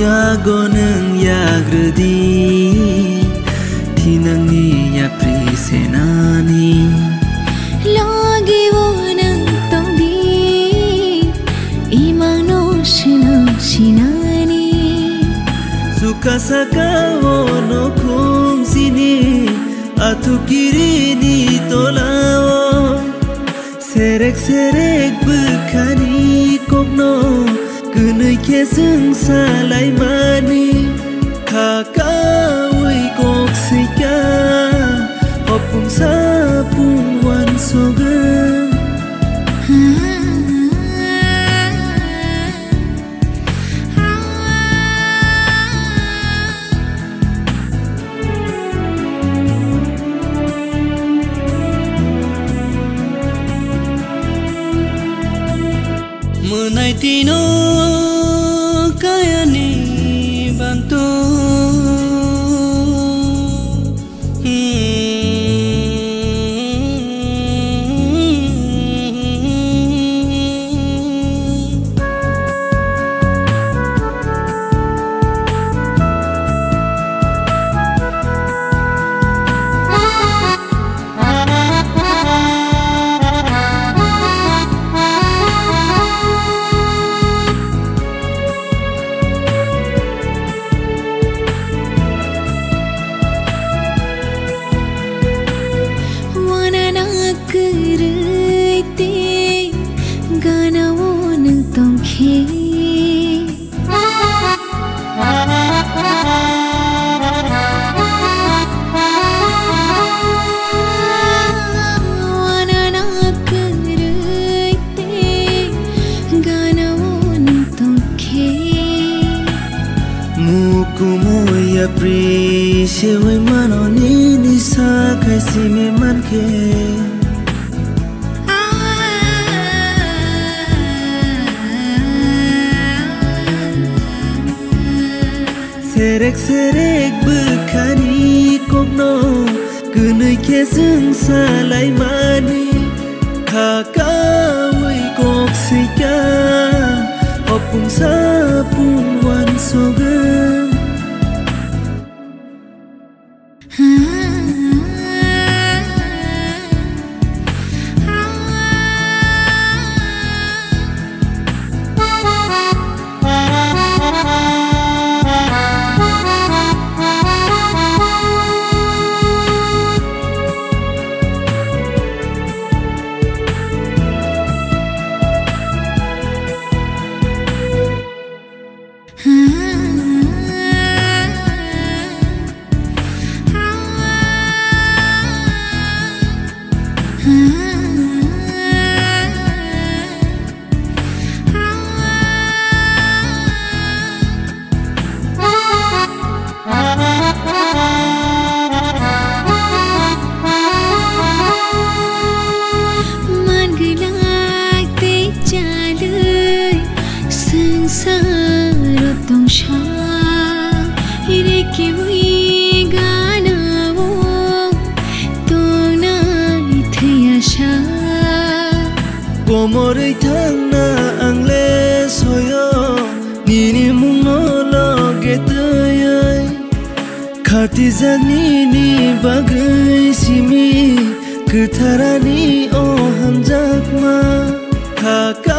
yago nang yagredi tinangni ya prisenani lagi wonang tongdi imano shinani suka saka ono kung sini atu kiri ni tolao serek bekani kokno kunui kesung salai mani kakawai kok sika hopung sapung wan soga Menai tino kaya ni bantu Mukumoya appreciate we manoni nisa kasi me manke serek bekani kokno kunui kesung salai mani kakawai kok sika hopung sapung wan soga Komori thangna angle soyo nini mungno loge tayai khati jani ni bagai simi kutharani o hamjakma khaka